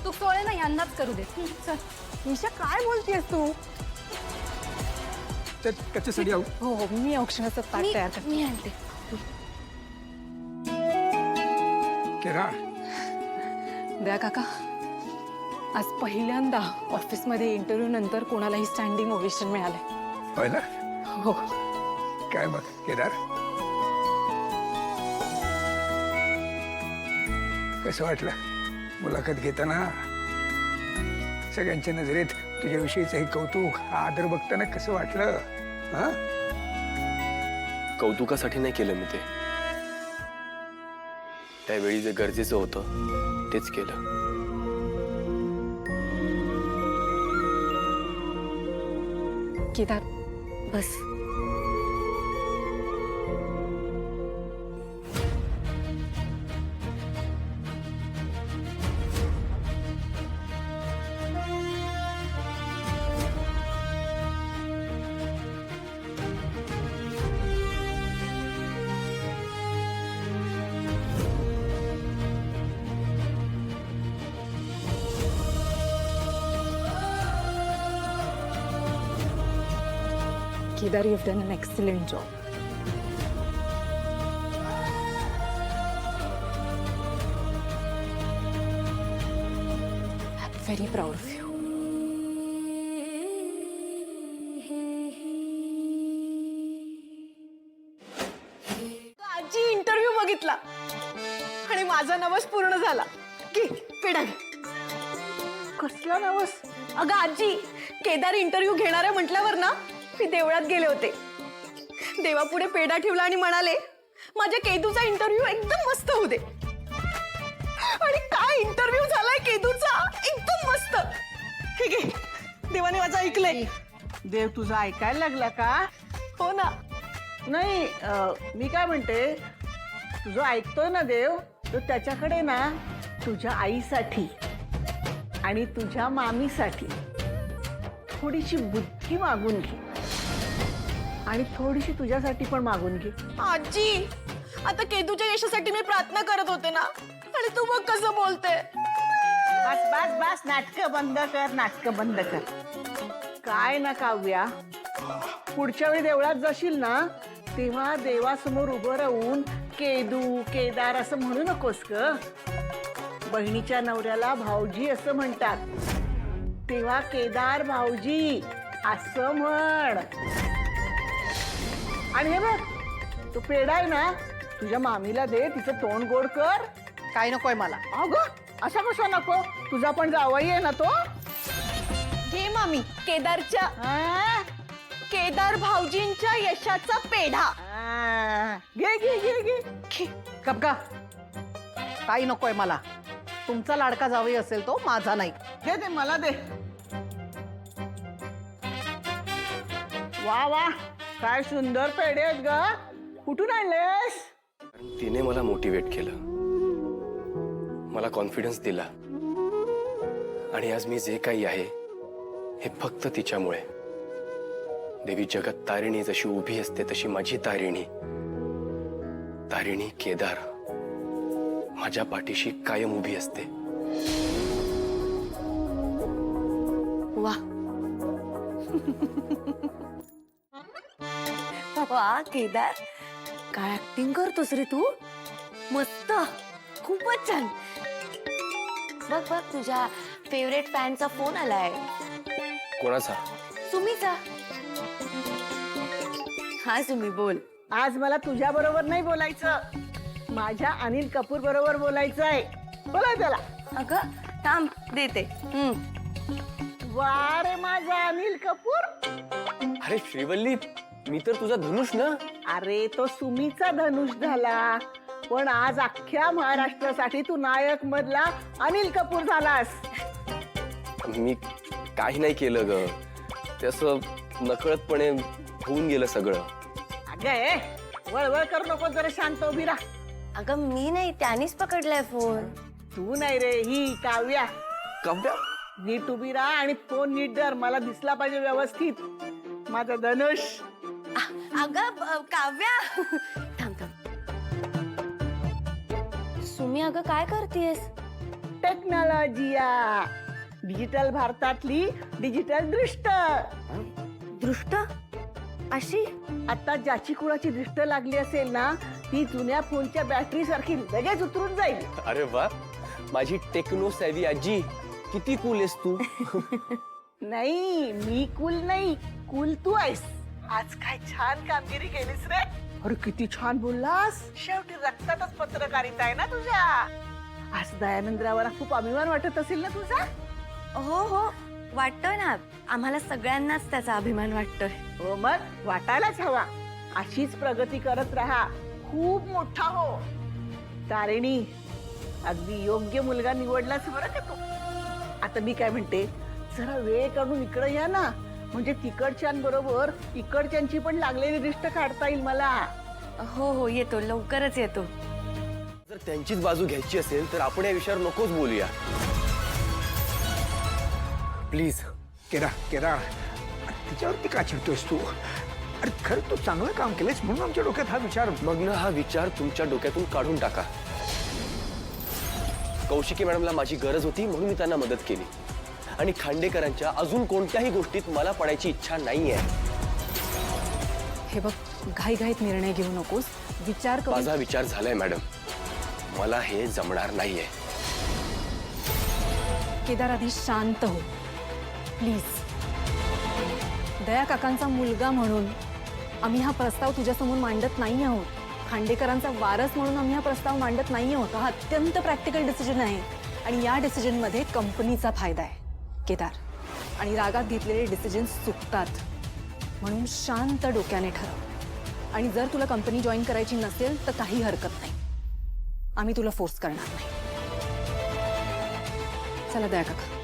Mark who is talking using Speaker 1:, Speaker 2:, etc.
Speaker 1: कौतुक सोहळे ना यांनाच करू दे. चल
Speaker 2: ईशा काय बोलतेस तू?
Speaker 3: त्याच्यासाठी आऊ.
Speaker 2: हो हो मी औक्षणाचं ताट तयार करते.
Speaker 1: मी आणते.
Speaker 3: केदार,
Speaker 2: द्या काका, आज पहिल्यांदा ऑफिसमध्ये इंटरव्ह्यू नंतर कोणालाही स्टँडिंग ओवेशन मिळालंय.
Speaker 3: होय ना?
Speaker 2: हो.
Speaker 3: काय मग केदार, कसं वाटलं मुलाखत घेताना? सगळ्यांच्या नजरेत तुझ्याविषयीचं हे कौतुक, हा आदर बघताना कसं वाटलं? हा?
Speaker 4: कौतुकासाठी नाही केलं मी ते. त्यावेळी जे गरजेचं होतं तेच केलं.
Speaker 2: केदार
Speaker 1: बस.
Speaker 2: Kedar, you've done an excellent job. I'm very proud of you.
Speaker 5: आजी इंटरव्ह्यू बघितला आणि माझा नवस पूर्ण झाला. की पेढा घे. कसला नवस? अगं आजी, केदार इंटरव्ह्यू घेणार आहे म्हटल्यावर ना मी देवळात गेले होते. देवापुढे पेढा ठेवला आणि म्हणाले माझ्या केदूचा इंटरव्ह्यू एकदम मस्त होऊ दे. आणि काय इंटरव्ह्यू झालाय केदूचा, एकदम मस्त. ठीक आहे, देवाने माझं ऐकलंय.
Speaker 6: देव तुझा ऐकायला लागला का?
Speaker 5: हो ना.
Speaker 6: नाही, मी काय म्हणते, तुझं ऐकतोय ना देव, तर त्याच्याकडे ना तुझ्या आईसाठी आणि तुझ्या मामीसाठी थोडीशी बुद्धी मागून घे आणि थोडीशी तुझ्यासाठी पण मागून घे.
Speaker 5: आजी, आता केदूच्या यशासाठी मी प्रार्थना करत होते ना, आणि तू मग कसं बोलते?
Speaker 6: बस बस बस, नाटकं बंद कर, नाटकं बंद कर. काय ना काव्या, पुढच्या वेळी देवळात जाशील ना तेव्हा देवासमोर उभं राहून केदू केदार असं म्हणू नकोस ग. बहिणीच्या नवऱ्याला भाऊजी असं म्हणतात, तेव्हा केदार भाऊजी असं म्हण. आणि हे बघ, तो पेढा आहे ना तुझ्या मामीला दे, तिचं तोंड गोड कर.
Speaker 5: काय नकोय मला.
Speaker 6: अगं असा कसा नको, तुझा पण जावई आहे ना तो.
Speaker 5: घे मामी केदारच्या
Speaker 6: हा?
Speaker 5: केदार भाऊजींच्या यशाचा पेढा.
Speaker 6: घे घे घे घे.
Speaker 5: कपका, काही नकोय मला. तुमचा लाडका जावई असेल तो, माझा नाही.
Speaker 6: दे दे मला दे. वा वा, काय सुंदर पेढे आहेत ग. कुठून आणलेस?
Speaker 4: तिने मला मोटिवेट केलं, मला कॉन्फिडन्स दिला. आणि आज मी जे काही आहे हे फक्त तिच्यामुळे. देवी जगत तारिणी जशी उभी असते तशी माझी तारिणी, तारिणी केदार माझ्या पाठीशी कायम उभी असते.
Speaker 1: वा वा केदार, काय ऍक्टिंग करतोस रे तू. मस्त, खूपच छान. बघ बघ, तुझ्या फेवरेट फॅनचा फोन आलाय.
Speaker 4: कोणाचा?
Speaker 1: सुमीचा. हा सुमी, बोल.
Speaker 6: आज मला तुझ्या बरोबर नाही बोलायचं, माझ्या अनिल कपूर बरोबर बोलायचं आहे. बोला त्याला.
Speaker 1: अगं थांब, देते.
Speaker 6: वा रे माझा अनिल कपूर.
Speaker 4: अरे श्रीवल्ली, मी तर तुझा धनुष ना.
Speaker 6: अरे तो सुमीचा धनुष झाला, पण आज अख्ख्या महाराष्ट्रासाठी तू नायक मधला अनिल कपूर झालास.
Speaker 4: मी काही नाही केलं ग, ते असं नकळतपणे होऊन गेलं सगळं.
Speaker 6: अगं वळवळ करू नको, जरा शांत उभी राहा.
Speaker 1: अगं मी नाही, त्यानेच पकडलाय फोन.
Speaker 6: तू नाही रे, ही काव्या.
Speaker 4: काव्या?
Speaker 6: नीट उभी राहा आणि फोन नीट धर, मला दिसला पाहिजे व्यवस्थित माझा धनुष.
Speaker 1: अगं काव्या, थांब थांब. सुमी, अगं काय करतेस?
Speaker 6: टेक्नॉलॉजिया, डिजिटल भारतातली डिजिटल दृष्ट.
Speaker 1: दृष्ट अशी
Speaker 6: आता ज्याची कुणाची दृष्ट लागली असेल ना, ती जुन्या फोनच्या बॅटरी सारखी लगेच उतरून जाईल.
Speaker 4: अरे वा, माझी टेक्नो सॅव्ही आजी, किती कूल आहेस तू.
Speaker 6: नाही, मी कुल नाही, कुल तू आहेस. आज काय छान कामगिरी केलीस रे. अरे किती छान बोललास. शेवटी रक्तातच पत्रकारिता आहे ना तुझ्या. आज दयानंदरावाला खूप अभिमान वाटत असेल ना तुझा.
Speaker 1: हो हो वाटतोय ना, आम्हाला सगळ्यांनाच त्याचा अभिमान वाटतोय.
Speaker 6: हो मग वाटायलाच हवा. अशीच प्रगती करत राहा, खूप मोठा हो. तारिणी, अगदी योग्य मुलगा निवडलास बरं का तू. आता मी काय म्हणते, जरा वेळ काढून इकडे या ना, म्हणजे तिकडच्यांबरोबर इकडच्यांची पण लागलेली दृष्ट काढता येईल मला.
Speaker 1: हो हो येतो, लवकरच येतो.
Speaker 4: जर त्यांचीच बाजू घ्यायची असेल तर आपण या विषयावर नकोच बोलूया प्लीज.
Speaker 3: केदार तिच्यावरती का चिडतोयस तू? अरे खरं तू चांगलं काम केलंस म्हणून आमच्या डोक्यात हा विचार.
Speaker 4: मग ना हा विचार तुमच्या डोक्यातून काढून टाका. कौशिकी मॅडमला माझी गरज होती म्हणून मी त्यांना मदत केली, आणि खांडेकरांच्या अजून कोणत्याही गोष्टीत मला पडायची इच्छा नाहीये.
Speaker 2: हे बघ, घाईघाईत निर्णय घेऊ नकोस, विचार करून.
Speaker 4: माझा विचार झालाय मॅडम, मला हे जमणार नाहीये.
Speaker 2: केदार, आधी शांत हो प्लीज. दया काकांचा मुलगा म्हणून आम्ही हा प्रस्ताव तुझ्यासमोर मांडत नाही आहोत. खांडेकरांचा वारस म्हणून आम्ही हा प्रस्ताव मांडत नाही आहोत. हा अत्यंत प्रॅक्टिकल डिसिजन आहे, आणि या डिसिजनमध्ये कंपनीचा फायदा आहे केदार. आणि रागात घेतलेले डिसिजन्स चुकतात, म्हणून शांत डोक्याने ठरव. आणि जर तुला कंपनी जॉईन करायची नसेल तर काही हरकत नाही, आम्ही तुला फोर्स करणार नाही. चला दया काका.